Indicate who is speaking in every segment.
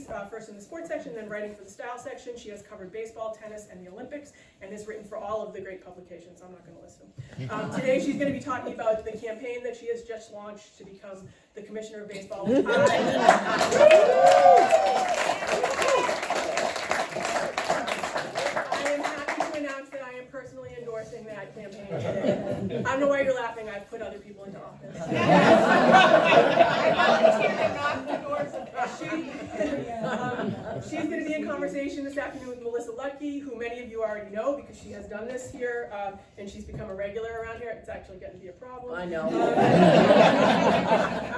Speaker 1: piece, first in the sports section, then writing for the style section. She has covered baseball, tennis, and the Olympics, and has written for all of the great publications. I'm not going to list them. Today she's going to be talking about the campaign that she has just launched to become the Commissioner of Baseball, which I am happy to announce that I am personally endorsing that campaign today. I don't know why you're laughing. I've put other people into office. She's going to be in conversation this afternoon with Melissa Ludtke, who many of you already know because she has done this here, and she's become a regular around here. It's actually getting to be a problem.
Speaker 2: I know.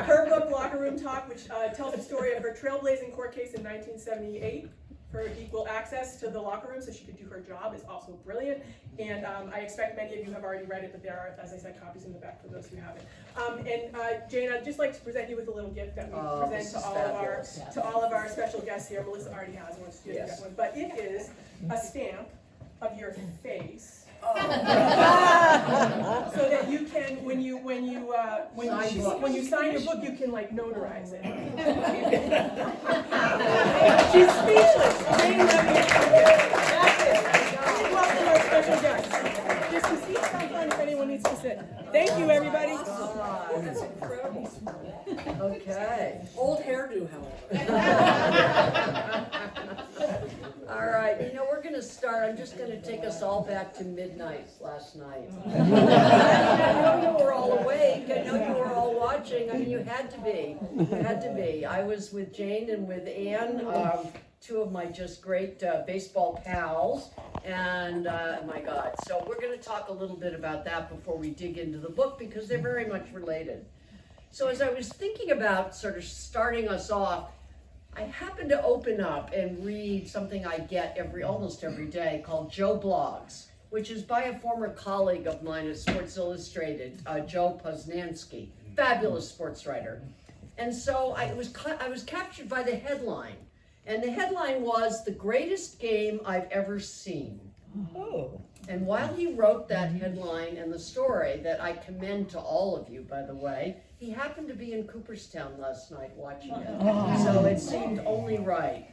Speaker 1: Her book, Locker Room Talk, which tells the story of her trailblazing court case in 1978 for equal access to the locker room so she could do her job, is also brilliant. And I expect many of you have already read it, but there are, as I said, copies in the back for those who haven't. Jane, I'd just like to present you with a little gift that we present to all of our special guests here. Melissa already has one, so she doesn't get one. But it is a stamp of your face. So that you can, when you sign your book, you can like notarize it. She's speechless. Jane Leavy. That's it. Welcome our special guest. Just to see some fun if anyone needs to sit. Thank you, everybody.
Speaker 2: Oh, that's incredible. Okay. Old hairdo, however. All right, you know, we're going to start. I'm just going to take us all back to midnight last night. I know you were all awake. I know you were all watching. I mean, you had to be. You had to be. I was with Jane and with Ann, two of my just great baseball pals. And my God, so we're going to talk a little bit about that before we dig into the book because they're very much related. So as I was thinking about sort of starting us off, I happened to open up and read something I get almost every day called Joe Blogs, which is by a former colleague of mine at Sports Illustrated, Joe Poznansky, fabulous sports writer. And so I was captured by the headline, and the headline was "The Greatest Game I've Ever Seen."
Speaker 3: Oh.
Speaker 2: And while he wrote that headline and the story, that I commend to all of you, by the way, he happened to be in Cooperstown last night watching it. So it seemed only right.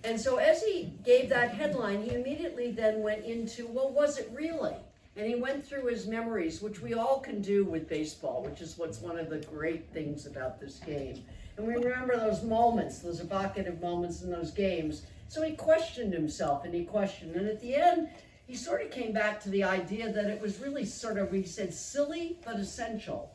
Speaker 2: And so as he gave that headline, he immediately then went into, well, was it really? And he went through his memories, which we all can do with baseball, which is what's one of the great things about this game. And we remember those moments, those evocative moments in those games. So he questioned himself, and he questioned. And at the end, he sort of came back to the idea that it was really sort of, he said, silly but essential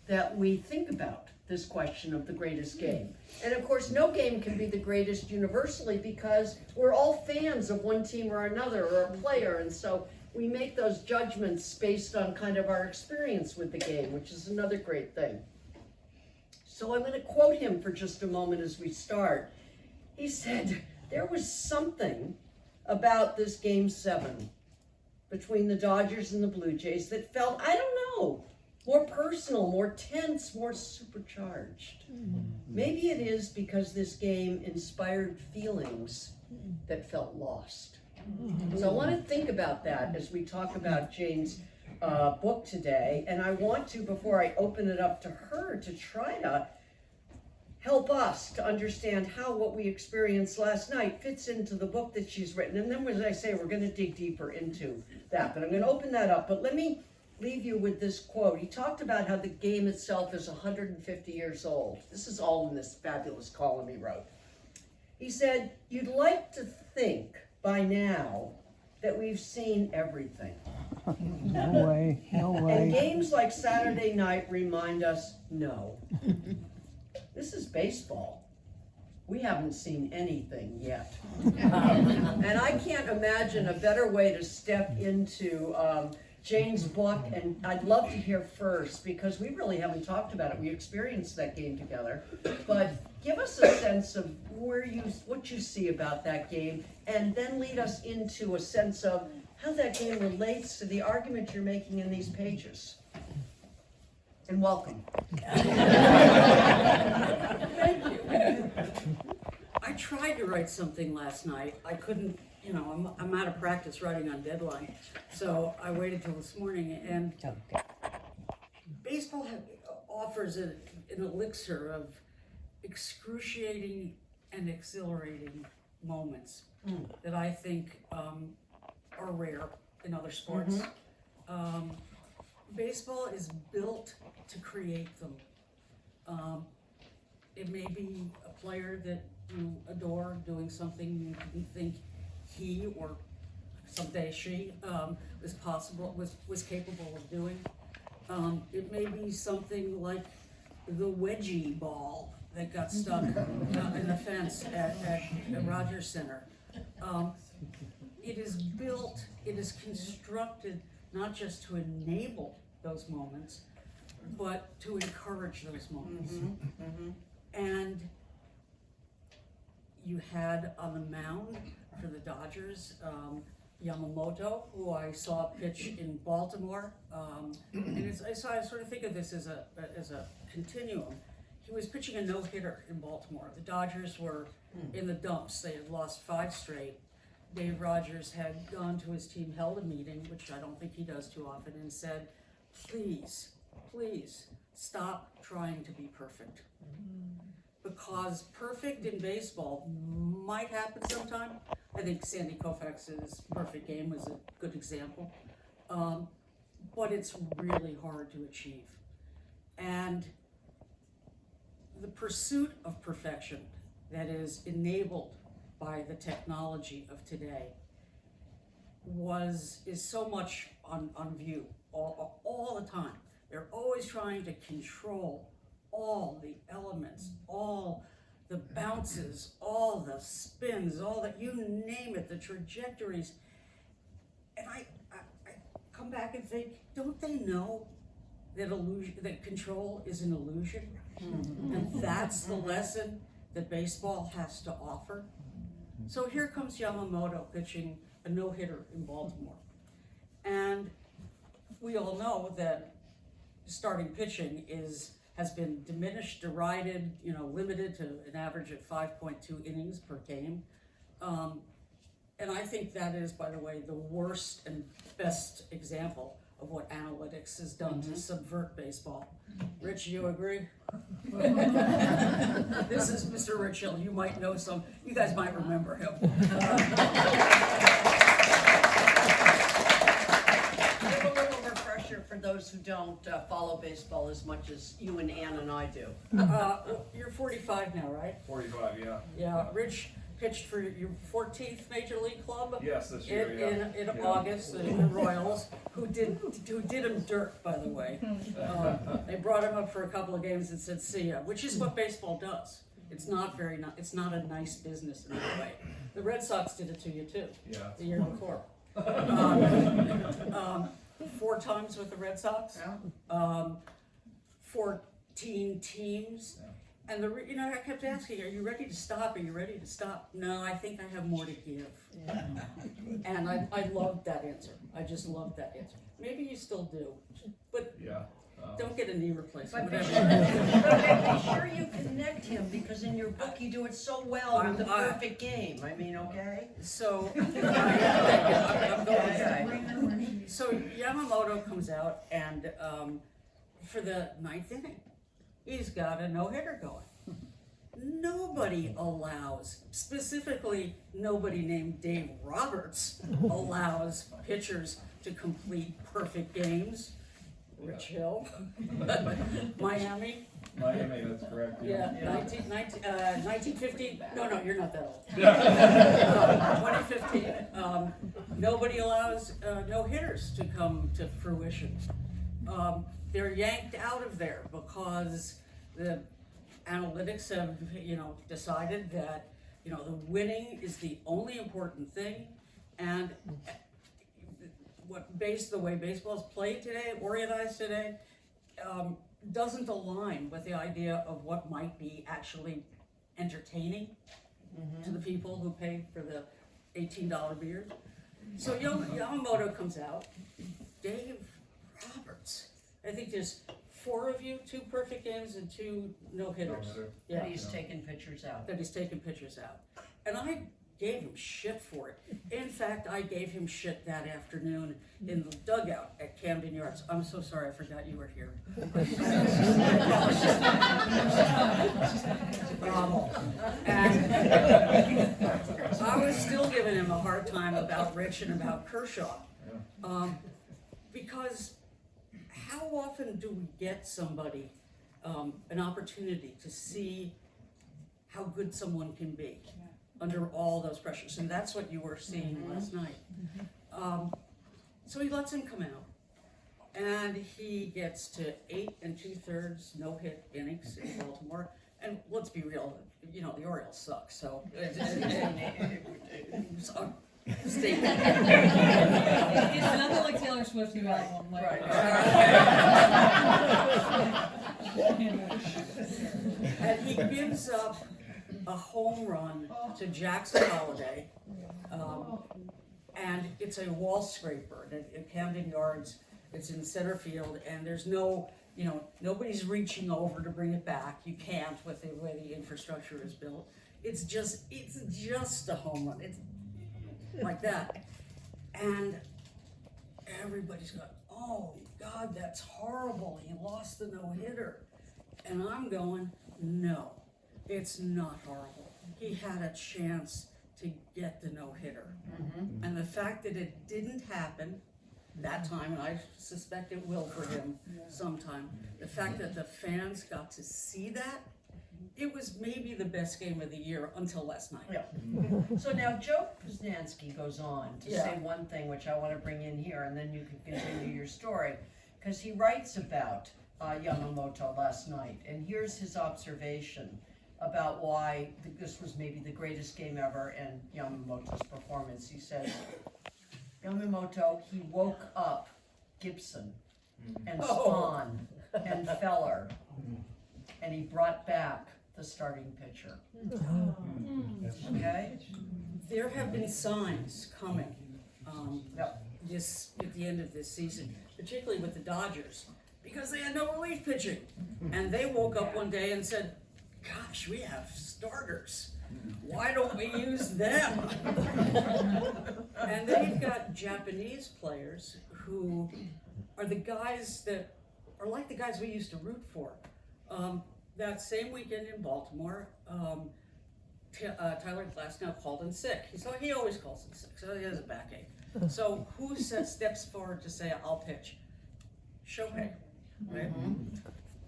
Speaker 2: that we think about this question of the greatest game. And of course, no game can be the greatest universally because we're all fans of one team or another or a player. And so we make those judgments based on kind of our experience with the game, which is another great thing. So I'm going to quote him for just a moment as we start. He said, there was something about this Game 7 between the Dodgers and the Blue Jays that felt, I don't know, more personal, more tense, more supercharged. Maybe it is because this game inspired feelings that felt lost. So I want to think about that as we talk about Jane's book today. And I want to, before I open it up to her, to try to help us to understand how what we experienced last night fits into the book that she's written. And then, as I say, we're going to dig deeper into that. But I'm going to open that up. But let me leave you with this quote. He talked about how the game itself is 150 years old. This is all in this fabulous column he wrote. He said, you'd like to think by now that we've seen everything.
Speaker 3: No way, no way.
Speaker 2: And games like Saturday night remind us, no. This is baseball. We haven't seen anything yet. And I can't imagine a better way to step into Jane's book, and I'd love to hear first, because we really haven't talked about it. We experienced that game together. But give us a sense of what you see about that game, and then lead us into a sense of how that game relates to the argument you're making in these pages. And welcome.
Speaker 4: Thank you. I tried to write something last night. I couldn't, I'm out of practice writing on deadline. So I waited till this morning, and baseball offers an elixir of excruciating and exhilarating moments that I think are rare in other sports. Baseball is built to create them. It may be a player that you adore doing something you didn't think he or someday she was capable of doing. It may be something like the wedgie ball that got stuck in the fence at Rogers Center. It is built, it is constructed not just to enable those moments, but to encourage those moments. And you had on the mound for the Dodgers, Yamamoto, who I saw pitch in Baltimore, and I sort of think of this as a continuum. He was pitching a no-hitter in Baltimore. The Dodgers were in the dumps. They had lost 5 straight. Dave Rogers had gone to his team, held a meeting, which I don't think he does too often, and said, please, please stop trying to be perfect. Because perfect in baseball might happen sometime. I think Sandy Koufax's perfect game was a good example. But it's really hard to achieve. And the pursuit of perfection that is enabled by the technology of today is so much on view all the time. They're always trying to control all the elements, all the bounces, all the spins, all that, you name it, the trajectories. And I come back and think, don't they know that control is an illusion? And that's the lesson that baseball has to offer. So here comes Yamamoto pitching a no-hitter in Baltimore. And we all know that starting pitching has been diminished, derided, limited to an average of 5.2 innings per game. And I think that is, by the way, the worst and best example of what analytics has done to subvert baseball. Rich, you agree? This is Mr. Rich Hill. You might know you guys might remember him.
Speaker 2: Give a little refresher for those who don't follow baseball as much as you and Ann and I do.
Speaker 4: You're 45 now, right?
Speaker 5: 45, yeah.
Speaker 4: Yeah, Rich pitched for your 14th Major League club.
Speaker 5: Yes, this year,
Speaker 4: In
Speaker 5: yeah.
Speaker 4: August, the Royals, who did him dirt, by the way. They brought him up for a couple of games and said, "See ya," which is what baseball does. It's not it's not a nice business in any way. The Red Sox did it to you too.
Speaker 5: Yeah.
Speaker 4: The year before. 4 times with the Red Sox. 14 teams.
Speaker 5: Yeah.
Speaker 4: And I kept asking, are you ready to stop? Are you ready to stop? No, I think I have more to give.
Speaker 2: Yeah.
Speaker 4: And I loved that answer. I just loved that answer. Maybe you still do, but
Speaker 5: Yeah.
Speaker 4: don't get a knee replacement.
Speaker 2: But be sure you connect him, because in your book you do it so well with the perfect game. I mean, okay?
Speaker 4: So, I'm going. So Yamamoto comes out and for the 9th inning, he's got a no-hitter going. Nobody allows, specifically nobody named Dave Roberts allows pitchers to complete perfect games. Rich Hill, Miami.
Speaker 5: Miami, that's correct.
Speaker 4: Yeah, 1915. No, you're not that old. 2015. Nobody allows no-hitters to come to fruition. They're yanked out of there because the analytics have, decided that, the winning is the only important thing, and the way baseball is played today, organized today, doesn't align with the idea of what might be actually entertaining to the people who pay for the $18 beer. So Yamamoto comes out. Dave Roberts. I think there's 4 of you, 2 perfect games and 2 no-hitters.
Speaker 5: No-hitter.
Speaker 4: Yeah.
Speaker 2: That he's taking pictures out.
Speaker 4: That he's taking pictures out. And I gave him shit for it. In fact, I gave him shit that afternoon in the dugout at Camden Yards. I'm so sorry, I forgot you were here. And I was still giving him a hard time about Rich and about Kershaw. Because how often do we get somebody an opportunity to see how good someone can be under all those pressures? And that's what you were seeing last night. So he lets him come out, and he gets to 8 2/3 no-hit innings in Baltimore. And let's be real, you know, the Orioles suck, so it's a statement.
Speaker 6: It's nothing like Taylor Swift's new album. Like,
Speaker 4: And he gives up a home run to Jackson Holiday, and it's a wall scraper at Camden Yards. It's in center field, and there's no, you know, nobody's reaching over to bring it back. You can't with the way the infrastructure is built. It's just a home run. It's like that, and everybody's going, "Oh God, that's horrible. He lost the no-hitter," and I'm going, "No, it's not horrible. He had a chance to get the no-hitter, and the fact that it didn't happen that time, and I suspect it will for him sometime, the fact that the fans got to see that, it was maybe the best game of the year until last night."
Speaker 2: Yeah. So now Joe Poznansky goes on to say one thing which I want to bring in here, and then you can continue your story, because he writes about Yamamoto last night, and here's his observation about why this was maybe the greatest game ever in Yamamoto's performance. He says, Yamamoto, he woke up Gibson and Spahn and Feller, and he brought back the starting pitcher. Okay?
Speaker 4: There have been signs coming this at the end of this season, particularly with the Dodgers, because they had no relief pitching. And they woke up one day and said, "Gosh, we have starters. Why don't we use them?" And they've got Japanese players who are the guys that are like the guys we used to root for. That same weekend in Baltimore, Tyler Glasnow called in sick. He always calls in sick, so he has a backache. So who steps forward to say, "I'll pitch"? Shohei, right?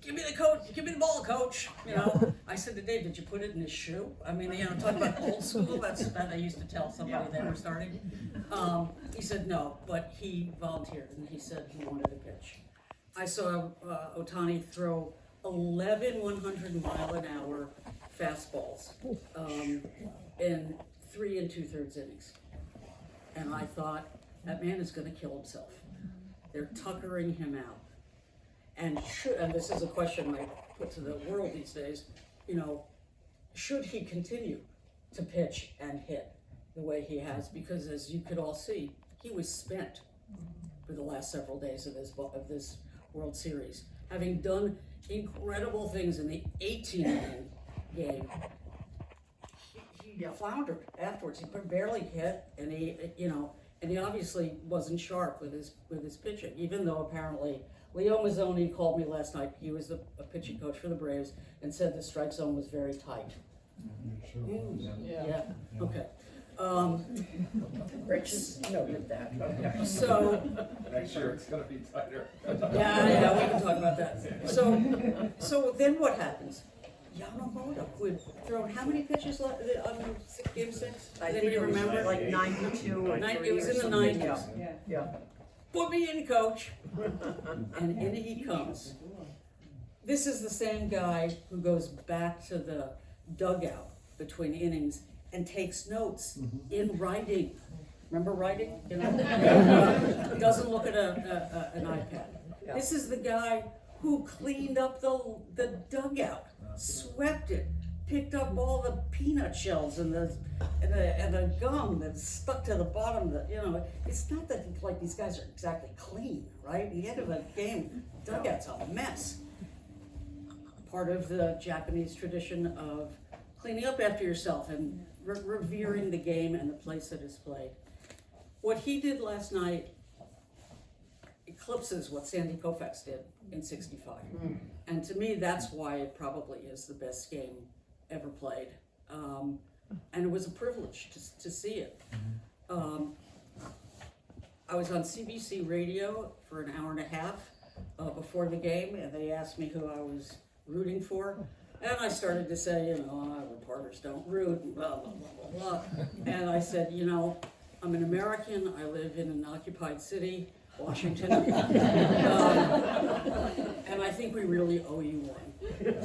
Speaker 4: Give me the coach. Give me the ball, coach. You know. I said to Dave, "Did you put it in his shoe?" I mean, you know, talk about old school. That's that I used to tell somebody they were starting. He said no, but he volunteered and he said he wanted to pitch. I saw Ohtani throw 11 100-mile-an-hour fastballs in 3 2/3 innings, and I thought that man is going to kill himself. They're tuckering him out. And this is a question I put to the world these days, you know, should he continue to pitch and hit the way he has? Because as you could all see, he was spent for the last several days of this World Series. Having done incredible things in the 18-inning game, he floundered afterwards. He barely hit, and he obviously wasn't sharp with his pitching, even though apparently Leo Mazzoni called me last night. He was a pitching coach for the Braves and said the strike zone was very tight. Yeah. Okay.
Speaker 2: Rich noted that. Okay.
Speaker 4: So
Speaker 5: Next year it's gonna be tighter.
Speaker 4: yeah, we can talk about that. So then what happens? Yamamoto would throw how many pitches on game 6?
Speaker 2: I think it was like 92 or 3
Speaker 4: It was
Speaker 2: or
Speaker 4: in the
Speaker 2: something.
Speaker 4: 90s.
Speaker 2: Yeah.
Speaker 4: Put me in, coach. And in he comes. This is the same guy who goes back to the dugout between innings and takes notes in writing. Remember writing? You know, doesn't look at an iPad.
Speaker 2: Yeah.
Speaker 4: This is the guy who cleaned up the dugout, swept it, picked up all the peanut shells and the gum that's stuck to the bottom. It's not that like these guys are exactly clean, right? At the end of a game, dugout's a mess. Part of the Japanese tradition of cleaning up after yourself, and revering the game and the place that it's played. What he did last night eclipses what Sandy Koufax did in '65. And to me, that's why it probably is the best game ever played. And it was a privilege to see it. I was on CBC radio for an hour and a half before the game, and they asked me who I was rooting for. And I started to say, reporters don't root, and blah, blah, blah, blah, blah. And I said, I'm an American, I live in an occupied city, Washington. And I think we really owe you one.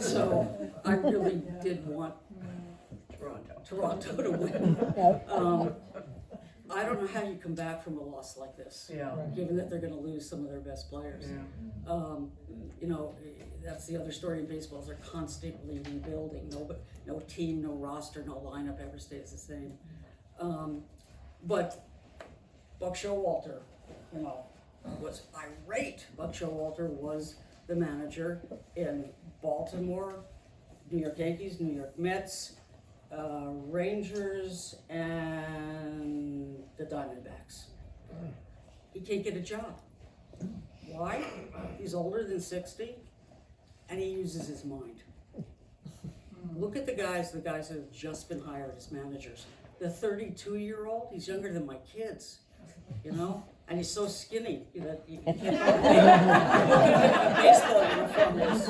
Speaker 4: So I really did want Toronto to win. I don't know how you come back from a loss like this, given that they're going to lose some of their best players. That's the other story in baseball, is they're constantly rebuilding. No team, no roster, no lineup ever stays the same. But Buck Showalter, was irate. Buck Showalter was the manager in Baltimore, New York Yankees, New York Mets, Rangers, and the Diamondbacks. He can't get a job. Why? He's older than 60, and he uses his mind. Look at the guys that have just been hired as managers. The 32-year-old, he's younger than my kids, and he's so skinny that you can't look at him in a baseball uniform. It's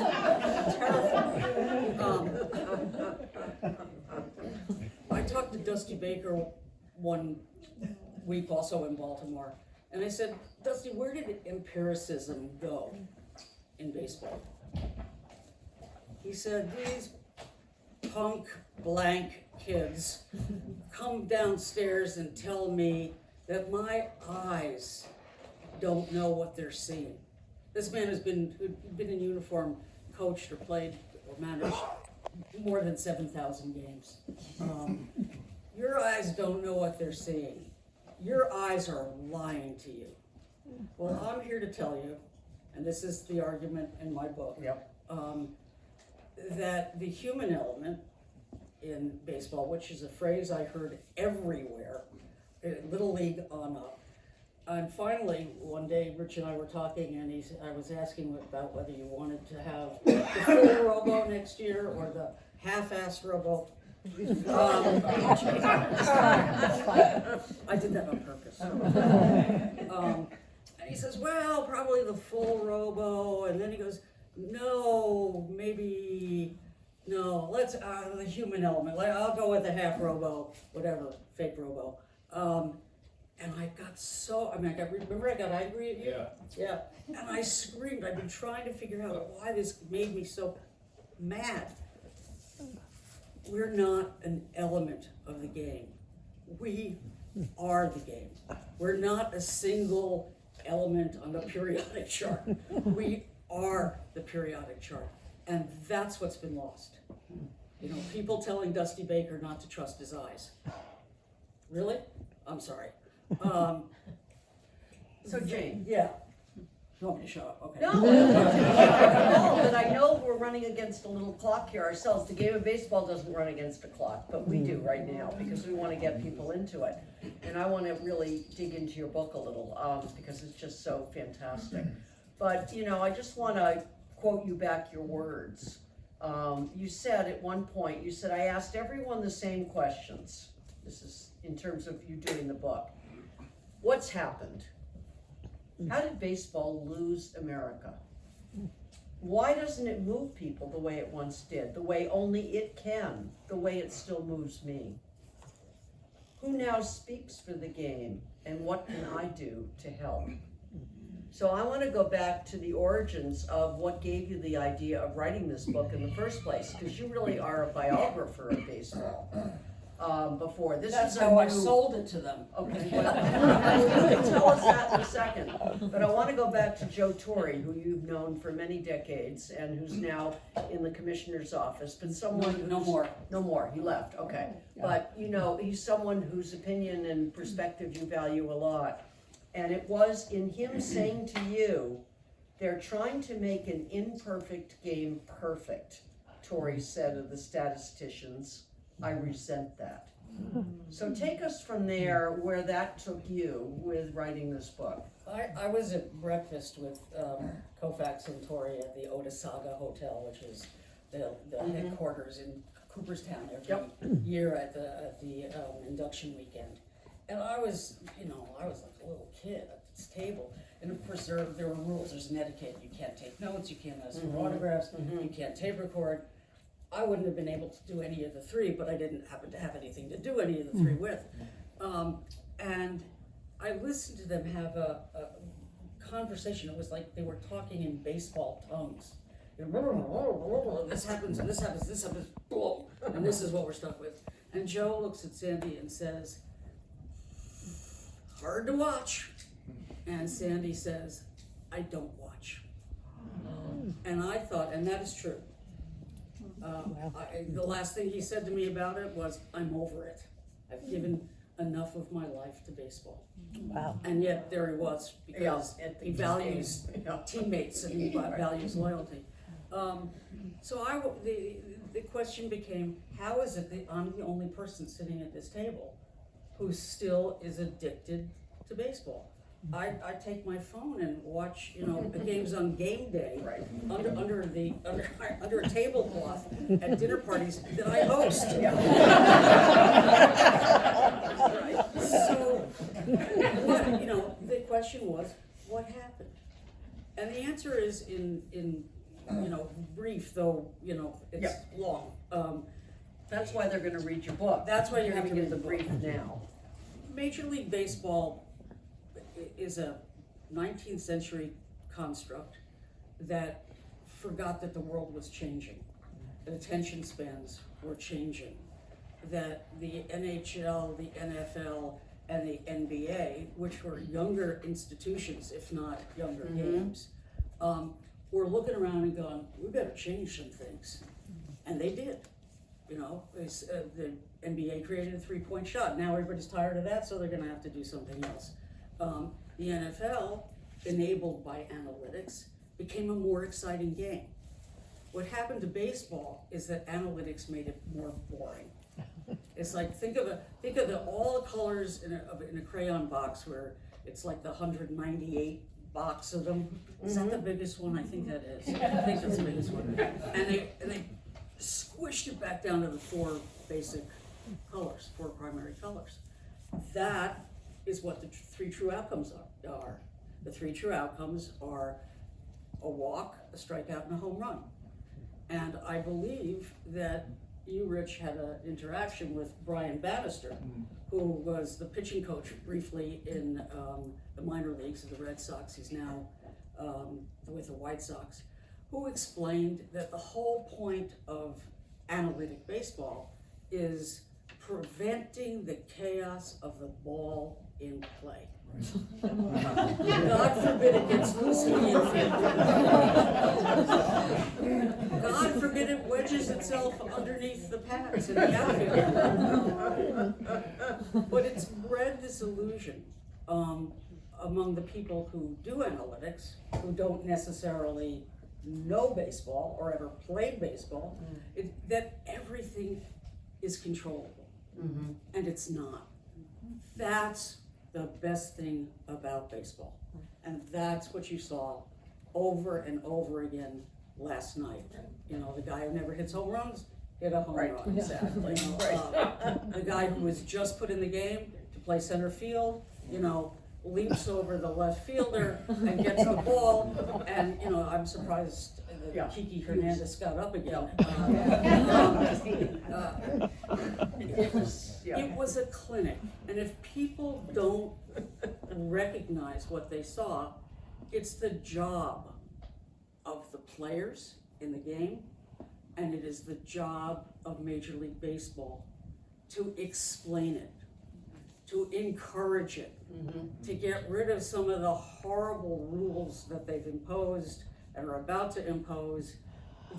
Speaker 4: terrifying. I talked to Dusty Baker one week also in Baltimore, and I said, Dusty, where did empiricism go in baseball? He said, these punk blank kids come downstairs and tell me that my eyes don't know what they're seeing. This man has been in uniform, coached or played or managed more than 7,000 games. Your eyes don't know what they're seeing. Your eyes are lying to you. Well, I'm here to tell you, and this is the argument in my book, that the human element in baseball, which is a phrase I heard everywhere, Little League on up. And finally, one day, Rich and I were talking, and I was asking him about whether you wanted to have the full robo next year or the half-assed robo. I did that on purpose. And he says, well, probably the full robo. And then he goes, no, maybe, no, let's, the human element. I'll go with the half robo, whatever, fake robo. And I got remember I got angry at you? Yeah. And I screamed. I've been trying to figure out why this made me so mad. We're not an element of the game. We are the game. We're not a single element on the periodic chart. We are the periodic chart. And that's what's been lost. People telling Dusty Baker not to trust his eyes. Really? I'm sorry.
Speaker 2: So Jane.
Speaker 4: Yeah. You want me to shut up? Okay.
Speaker 2: No, but I know we're running against a little clock here ourselves. The game of baseball doesn't run against a clock, but we do right now because we want to get people into it. And I want to really dig into your book a little because it's just so fantastic. But, I just want to quote you back your words. You said at one point, I asked everyone the same questions. This is in terms of you doing the book. What's happened? How did baseball lose America? Why doesn't it move people the way it once did, the way only it can, the way it still moves me? Who now speaks for the game, and what can I do to help? So I want to go back to the origins of what gave you the idea of writing this book in the first place, because you really are a biographer of baseball. Before this
Speaker 4: That's
Speaker 2: is
Speaker 4: how I sold it to them.
Speaker 2: Okay, well, you can tell us that in a second. But I want to go back to Joe Torre, who you've known for many decades and who's now in the commissioner's office. But someone
Speaker 4: No more.
Speaker 2: No more. He left. Okay, but he's someone whose opinion and perspective you value a lot. And it was in him saying to you, "They're trying to make an imperfect game perfect." Torre said of the statisticians. I resent that. So take us from there, where that took you with writing this book.
Speaker 4: I was at breakfast with Koufax and Tori at the Otisaga Hotel, which is the headquarters in Cooperstown every year at the induction weekend. And I was like a little kid at this table. And of course there were rules, there's an etiquette. You can't take notes, you can't ask for autographs, you can't tape record. I wouldn't have been able to do any of the three, but I didn't happen to have anything to do any of the three with. And I listened to them have a conversation. It was like they were talking in baseball tongues. This happens, and this happens, this happens, boom, and this is what we're stuck with. And Joe looks at Sandy and says, hard to watch. And Sandy says, I don't watch. And I thought, and that is true. The last thing he said to me about it was, I'm over it. I've given enough of my life to baseball.
Speaker 3: Wow.
Speaker 4: And yet there he was, because he values teammates and he values loyalty. So the question became, how is it that I'm the only person sitting at this table who still is addicted to baseball? I take my phone and watch, the games on game day under a tablecloth at dinner parties that I host. So, the question was, what happened? And the answer is in brief, though it's long.
Speaker 2: That's why they're gonna read your book.
Speaker 4: That's why you're
Speaker 2: having
Speaker 4: gonna
Speaker 2: it
Speaker 4: read the
Speaker 2: brief
Speaker 4: book.
Speaker 2: now.
Speaker 4: Major League Baseball is a 19th century construct that forgot that the world was changing, that attention spans were changing, that the NHL, the NFL, and the NBA, which were younger institutions, if not younger games, were looking around and going, we better change some things. And they did. The NBA created a three-point shot. Now everybody's tired of that, so they're gonna have to do something else. The NFL, enabled by analytics, became a more exciting game. What happened to baseball is that analytics made it more boring. It's like, think of all the colors in a crayon box, where it's like the 198 box of them. Is that the biggest one? I think that is. I think that's the biggest one. And they squished it back down to the four basic colors, four primary colors. That is what the three true outcomes are. The three true outcomes are a walk, a strikeout, and a home run. And I believe that you, Rich, had an interaction with Brian Bannister, who was the pitching coach briefly in the minor leagues of the Red Sox. He's now with the White Sox, who explained that the whole point of analytic baseball is preventing the chaos of the ball in play. God forbid it gets loose in the infield. God forbid it wedges itself underneath the pads in the outfield. But it's bred this illusion among the people who do analytics, who don't necessarily know baseball or ever played baseball, that everything is controllable. And it's not. That's the best thing about baseball. And that's what you saw over and over again last night. The guy who never hits home runs hit a home run.
Speaker 2: Exactly.
Speaker 4: The guy who was just put in the game to play center field, leaps over the left fielder and gets the ball. And, I'm surprised that Kiki Hernandez got up again. It was a clinic, and if people don't recognize what they saw, it's the job of the players in the game, and it is the job of Major League Baseball to explain it, to encourage it, to get rid of some of the horrible rules that they've imposed and are about to impose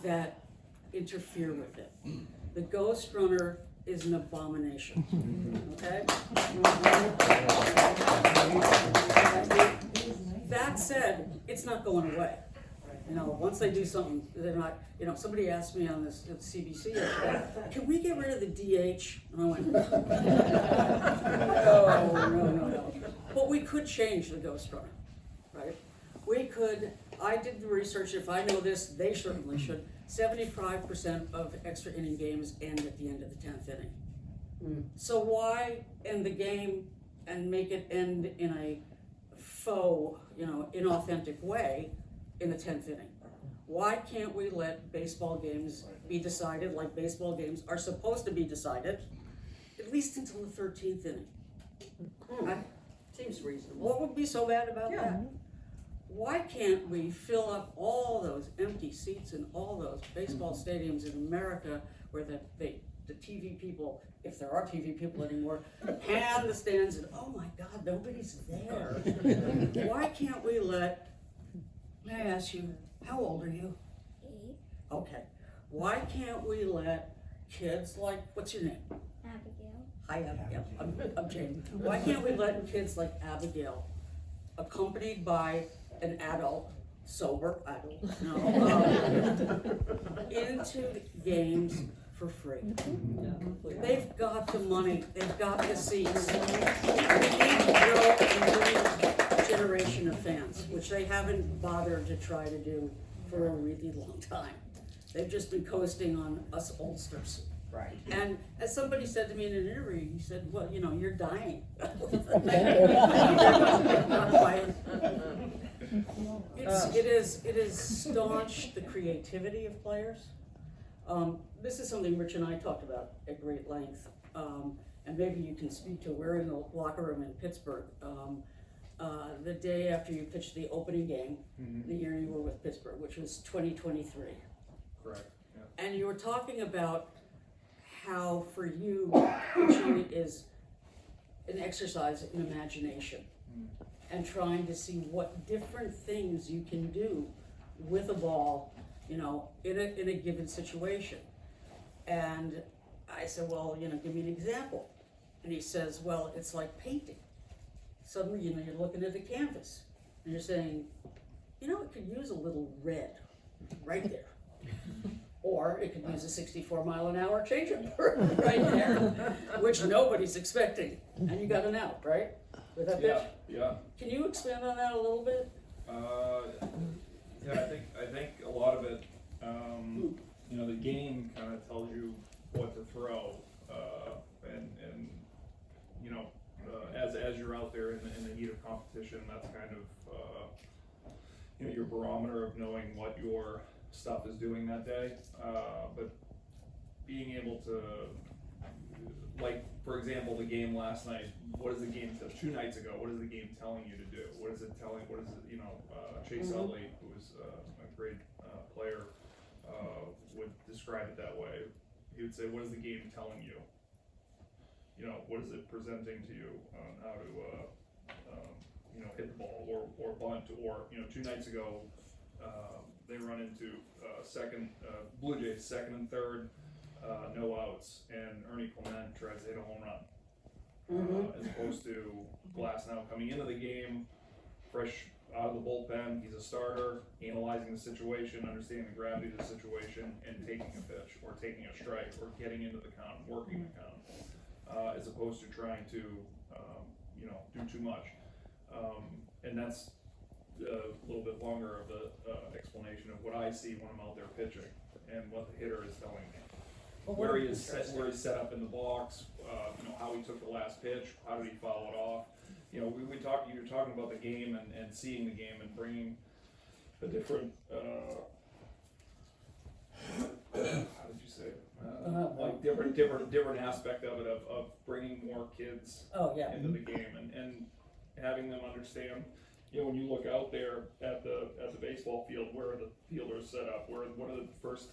Speaker 4: that interfere with it. The ghost runner is an abomination, okay? That said, it's not going away. You know, once they do something, they're not, you know, somebody asked me on this at CBC yesterday, can we get rid of the DH? And I went, no. But we could change the ghost runner, right? We could, I did the research, if I know this, they certainly should. 75% of extra inning games end at the end of the 10th inning. So why end the game and make it end in a faux, you know, inauthentic way in the 10th inning? Why can't we let baseball games be decided like baseball games are supposed to be decided, at least until the 13th inning?
Speaker 2: Seems reasonable.
Speaker 4: What would be so bad about that? Why can't we fill up all those empty seats in all those baseball stadiums in America where the TV people, if there are TV people anymore, pan the stands and, oh my God, nobody's there. Why can't we let, may I ask you, how old are you?
Speaker 7: 8.
Speaker 4: Okay. Why can't we let kids like, what's your name?
Speaker 7: Abigail.
Speaker 4: Hi, Abigail. I'm Jane. Why can't we let kids like Abigail, accompanied by an adult, sober adult, into games for free? They've got the money, they've got the seats. We need to grow a new generation of fans, which they haven't bothered to try to do for a really long time. They've just been coasting on us oldsters.
Speaker 2: Right.
Speaker 4: And as somebody said to me in an interview, he said, well, you know, you're dying. It is staunch the creativity of players. This is something Rich and I talked about at great length, and maybe you can speak to. We're in the locker room in Pittsburgh. The day after you pitched the opening game, the year you were with Pittsburgh, which was 2023.
Speaker 5: Correct, yeah.
Speaker 4: And you were talking about how for you, pitching is an exercise in imagination and trying to see what different things you can do with a ball, you know, in a given situation. And I said, well, you know, give me an example. And he says, well, it's like painting. Suddenly, you know, you're looking at the canvas and you're saying, you know, it could use a little red right there. Or it could use a 64-mile-an-hour changeup right there, which nobody's expecting. And you got an out, right? With that pitch?
Speaker 5: Yeah.
Speaker 4: Can you expand on that a little bit?
Speaker 5: Yeah, I think a lot of it, you know, the game kind of tells you what to throw, and you know, as you're out there in the heat of competition, that's kind of you know, your barometer of knowing what your stuff is doing that day. But being able to, like, for example, the game last night, what is the game, 2 nights ago, what is the game telling you to do? What is it telling, you know, Chase Utley, who was a great player, would describe it that way. He would say, what is the game telling you? You know, what is it presenting to you on how to, you know, hit the ball or bunt, or, you know, 2 nights ago, they run into Blue Jays second and third, no outs, and Ernie Clement tries to hit a home run. As opposed to Glasnow coming into the game, fresh out of the bullpen, he's a starter, analyzing the situation, understanding the gravity of the situation, and taking a pitch, or taking a strike, or getting into the count, working the count, as opposed to trying to, you know, do too much. And that's a little bit longer of the explanation of what I see when I'm out there pitching, and what the hitter is telling me.
Speaker 4: Well,
Speaker 5: Where he's set up in the box, you know, how he took the last pitch, how did he follow it off. You know, you were talking about the game and seeing the game and bringing a different, how did you say? Like different aspect of it, of bringing more kids into the game and having them understand. You know, when you look out there at the baseball field, where are the fielders set up? What are the first?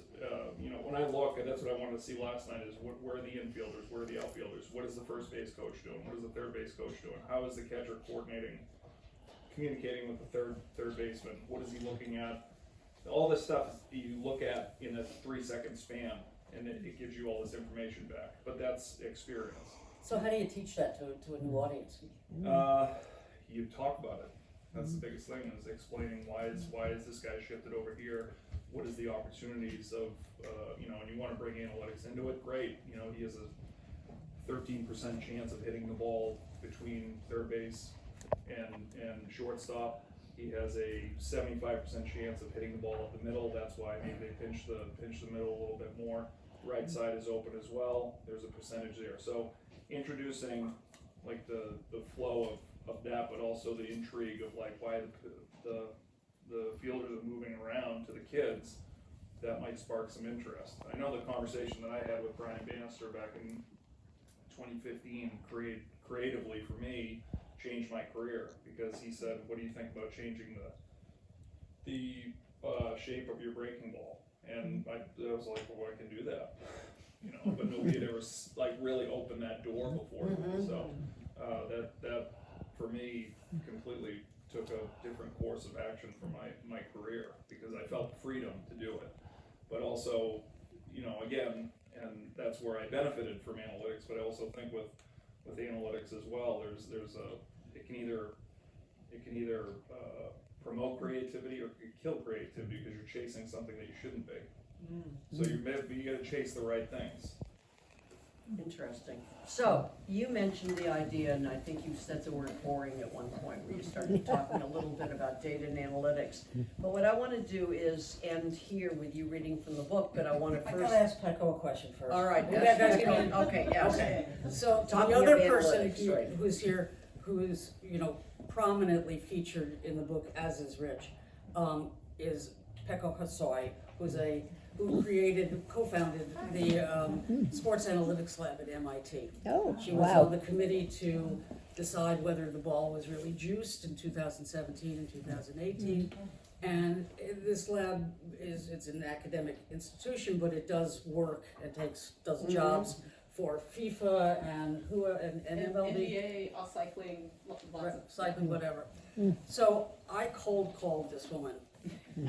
Speaker 5: You know, when I look, that's what I wanted to see last night. Is where are the infielders? Where are the outfielders? What is the first base coach doing? What is the third base coach doing? How is the catcher coordinating, communicating with the third baseman? What is he looking at? All this stuff you look at in a 3-second span, and it gives you all this information back. But that's experience.
Speaker 4: So how do you teach that to a new audience?
Speaker 5: You talk about it. That's the biggest thing, is explaining why is this guy shifted over here? What is the opportunities of, and you wanna bring analytics into it, great. He has a 13% chance of hitting the ball between third base and shortstop. He has a 75% chance of hitting the ball up the middle. That's why maybe they pinch the middle a little bit more. Right side is open as well. There's a percentage there. So introducing like the flow of that, but also the intrigue of like why the fielders are moving around to the kids, that might spark some interest. I know the conversation that I had with Brian Bannister back in 2015 creatively for me changed my career, because he said, what do you think about changing the shape of your breaking ball? And I was like, well, I can do that, but nobody had ever like really opened that door before. So that for me completely took a different course of action for my career, because I felt freedom to do it, but also, again, and that's where I benefited from analytics. But I also think with analytics as well, it can either promote creativity or it can kill creativity, because you're chasing something that you shouldn't be. So you got to chase the right things.
Speaker 2: Interesting. So, you mentioned the idea, and I think you said the word boring at one point, where you started talking a little bit about data and analytics. But what I want to do is end here with you reading from the book, but I want to
Speaker 4: I
Speaker 2: first...
Speaker 4: gotta ask Pecco a question first.
Speaker 2: All right,
Speaker 4: You
Speaker 2: that's
Speaker 4: guys
Speaker 2: good.
Speaker 4: can-
Speaker 2: Okay, yes.
Speaker 4: Okay, so
Speaker 2: Talking
Speaker 4: the other
Speaker 2: of
Speaker 4: person
Speaker 2: analytics, right.
Speaker 4: who's here, who is, prominently featured in the book, as is Rich, is Pecco Hassoi, who co-founded the Sports Analytics Lab at MIT.
Speaker 3: Oh,
Speaker 4: She was
Speaker 3: wow.
Speaker 4: on the committee to decide whether the ball was really juiced in 2017 and 2018. And this lab it's an academic institution, but it does work and does jobs for FIFA and MLB.
Speaker 1: NBA, cycling, lots of
Speaker 4: Cycling, whatever. So I cold called this woman. You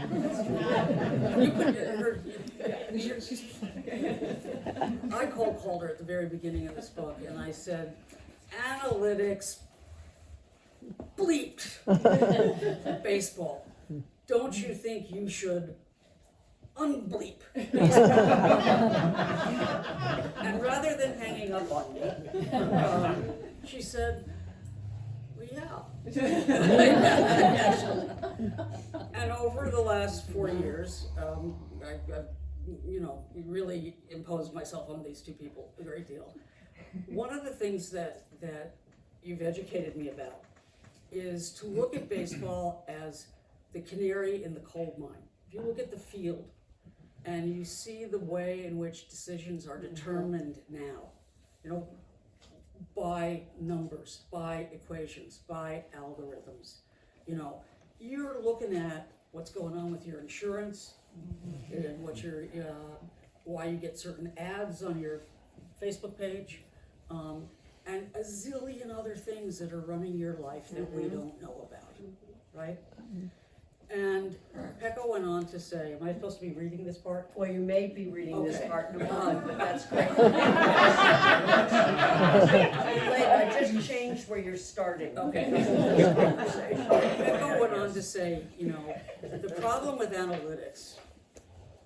Speaker 4: could her. I cold called her at the very beginning of this book, and I said, "Analytics, bleeped baseball. Don't you think you should unbleep baseball?" And rather than hanging up on me, she said, "Well, yeah." Actually. And over the last 4 years, I've really imposed myself on these two people a great deal. One of the things that you've educated me about is to look at baseball as the canary in the coal mine. If you look at the field and you see the way in which decisions are determined now, by numbers, by equations, by algorithms, you're looking at what's going on with your insurance, and why you get certain ads on your Facebook page, and a zillion other things that are running your life that we don't know about, right? And Pecco went on to say, am I supposed to be reading this part?
Speaker 2: Well, you may be reading this
Speaker 4: Okay.
Speaker 2: part in a mug, but that's great. I just changed where you're starting.
Speaker 4: Okay.
Speaker 2: Conversation.
Speaker 4: Pecco went on to say, the problem with analytics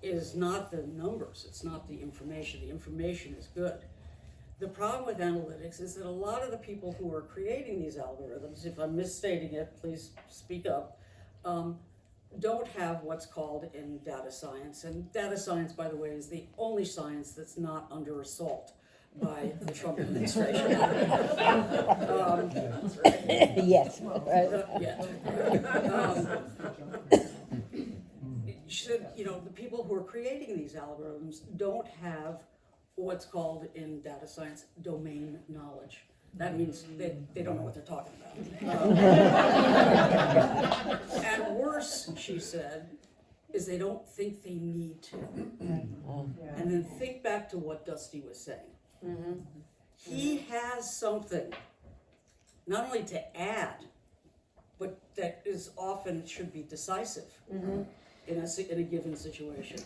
Speaker 4: is not the numbers, it's not the information. The information is good. The problem with analytics is that a lot of the people who are creating these algorithms, if I'm misstating it, please speak up, don't have what's called in data science. And data science, by the way, is the only science that's not under assault by the Trump administration.
Speaker 3: Yes.
Speaker 4: She said, the people who are creating these algorithms don't have what's called in data science domain knowledge. That means they don't know what they're talking about. And worse, she said, is they don't think they need to. And then think back to what Dusty was saying. He has something, not only to add, but that is often should be decisive in a given situation.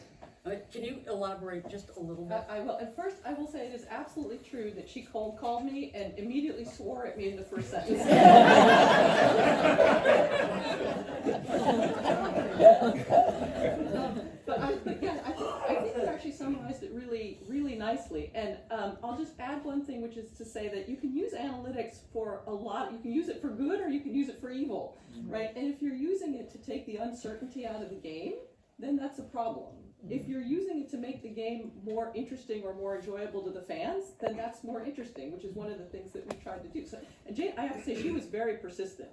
Speaker 4: Can you elaborate just a little bit?
Speaker 7: I will. At first, I will say it is absolutely true that she cold called me and immediately swore at me in the first sentence. But I think you actually summarized it really, really nicely. And I'll just add one thing, which is to say that you can use analytics for a lot. You can use it for good or you can use it for evil, right? And if you're using it to take the uncertainty out of the game, then that's a problem. If you're using it to make the game more interesting or more enjoyable to the fans, then that's more interesting, which is one of the things that we tried to do. So, and Jane, I have to say, she was very persistent.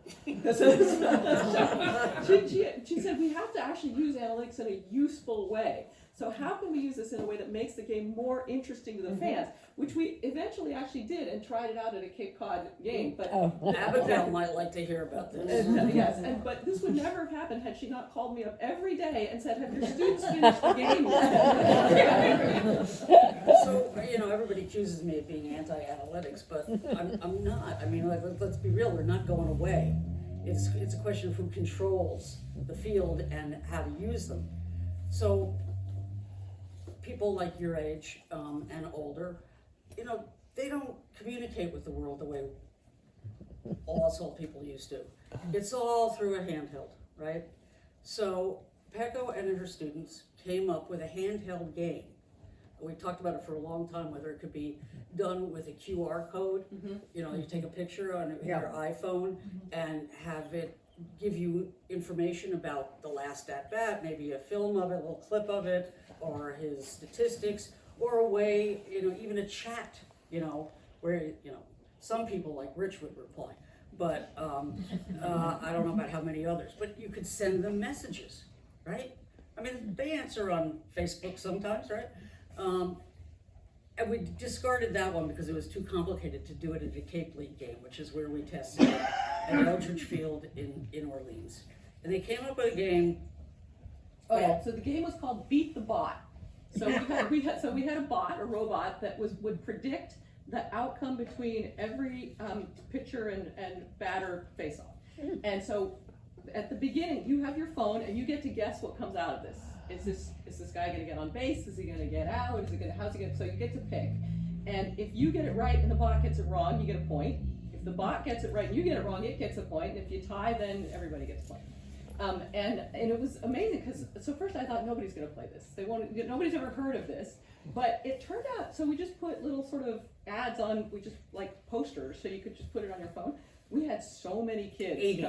Speaker 7: she said we have to actually use analytics in a useful way. So how can we use this in a way that makes the game more interesting to the fans? Which we eventually actually did and tried it out at a Cape Cod game. But
Speaker 4: Abigail might like to hear about this.
Speaker 7: yes, but this would never have happened had she not called me up every day and said, "Have your students finished the game yet?"
Speaker 4: So, everybody accuses me of being anti-analytics, but I'm not. I mean, let's be real, they're not going away. It's a question of who controls the field and how to use them. So, people like your age and older, they don't communicate with the world the way us old people used to. It's all through a handheld, right? So Pecco and her students came up with a handheld game. We talked about it for a long time, whether it could be done with a QR code. You take a picture on your iPhone and have it give you information about the last at-bat, maybe a film of it, a little clip of it, or his statistics, or a way, even a chat, where, some people like Rich would reply, but I don't know about how many others, but you could send them messages, right? I mean, they answer on Facebook sometimes, right? And we discarded that one because it was too complicated to do it at a Cape League game, which is where we tested it at Eldridge Field in Orleans. And they came up with a game.
Speaker 7: Oh yeah, so the game was called Beat the Bot. So we had a robot that would predict the outcome between every pitcher and batter face-off. And so at the beginning, you have your phone and you get to guess what comes out of this. Is this guy going to get on base? Is he going to get out? How's he going to? So you get to pick. And if you get it right and the bot gets it wrong, you get a point. If the bot gets it right and you get it wrong, it gets a point. And if you tie, then everybody gets a point. And it was amazing because so first I thought nobody's going to play this. Nobody's ever heard of this. But it turned out, so we just put little sort of ads on, we just like posters, so you could just put it on your phone. We had so many kids.
Speaker 4: 80.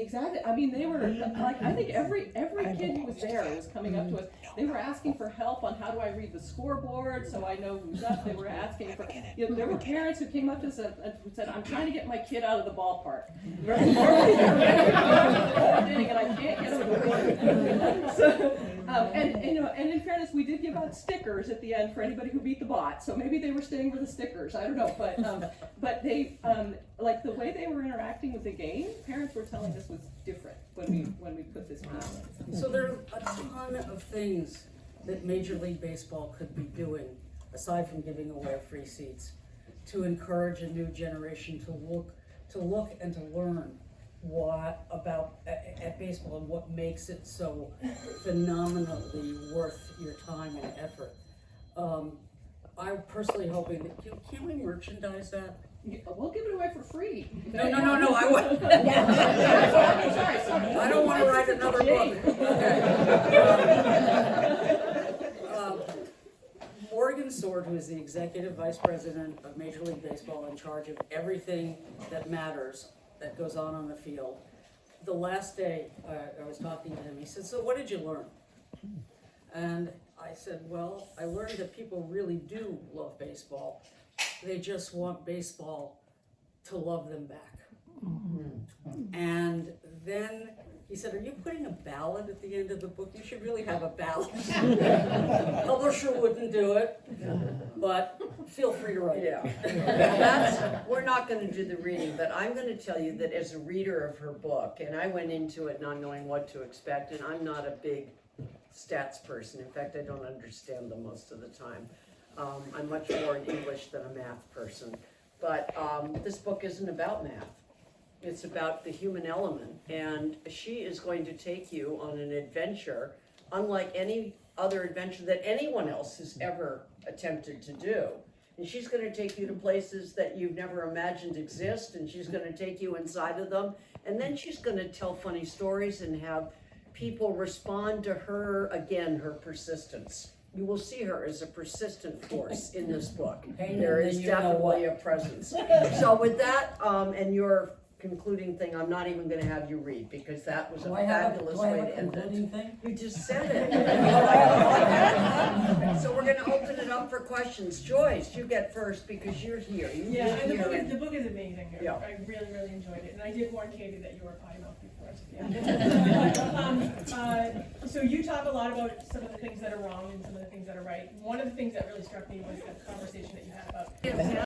Speaker 7: Exactly. I mean, they were like, I think every kid who was there was coming up to us. They were asking for help on how do I read the scoreboard so I know who's up. They were asking for, there were parents who came up to us and said, I'm trying to get my kid out of the ballpark. And I can't get him to so, and in fairness, we did give out stickers at the end for anybody who beat the bot. So maybe they were staying for the stickers. I don't know, but they like the way they were interacting with the game. Parents were telling us was different when we put this game in.
Speaker 4: So there are a ton of things that Major League Baseball could be doing aside from giving away free seats to encourage a new generation to look and to learn what about at baseball and what makes it so phenomenally worth your time and effort. I'm personally hoping that can we merchandise that?
Speaker 7: We'll give it away for free.
Speaker 4: No, I wouldn't.
Speaker 7: Sorry.
Speaker 4: I don't want to write another book. Okay. Morgan Sword, who is the executive vice president of Major League Baseball in charge of everything that matters that goes on the field. The last day I was talking to him, he said, so what did you learn? And I said, well, I learned that people really do love baseball. They just want baseball to love them back. And then he said, are you putting a ballad at the end of the book? You should really have a ballad. Publisher wouldn't do it, but feel free to write it.
Speaker 2: We're not going to do the reading, but I'm going to tell you that as a reader of her book, and I went into it not knowing what to expect, and I'm not a big stats person. In fact, I don't understand them most of the time. I'm much more an English than a math person. But this book isn't about math. It's about the human element. And she is going to take you on an adventure unlike any other adventure that anyone else has ever attempted to do. and she's gonna take you to places that you've never imagined exist, and she's gonna take you inside of them, and then she's gonna tell funny stories and have people respond to her, again, her persistence. You will see her as a persistent force in this book. There is definitely a presence. So with that, and your concluding thing, I'm not even gonna have you read, because that was a fabulous way to end it. You just said it. So we're gonna open it up for questions. Joyce, you get first because you're here. You
Speaker 1: Yeah,
Speaker 2: live
Speaker 1: and
Speaker 2: here.
Speaker 1: the book is amazing.
Speaker 2: Yeah.
Speaker 1: I really, really enjoyed it, and I did warn Katie that you were a potty mouth before. So you talk a lot about some of the things that are wrong and some of the things that are right. One of the things that really struck me was the conversation that you had about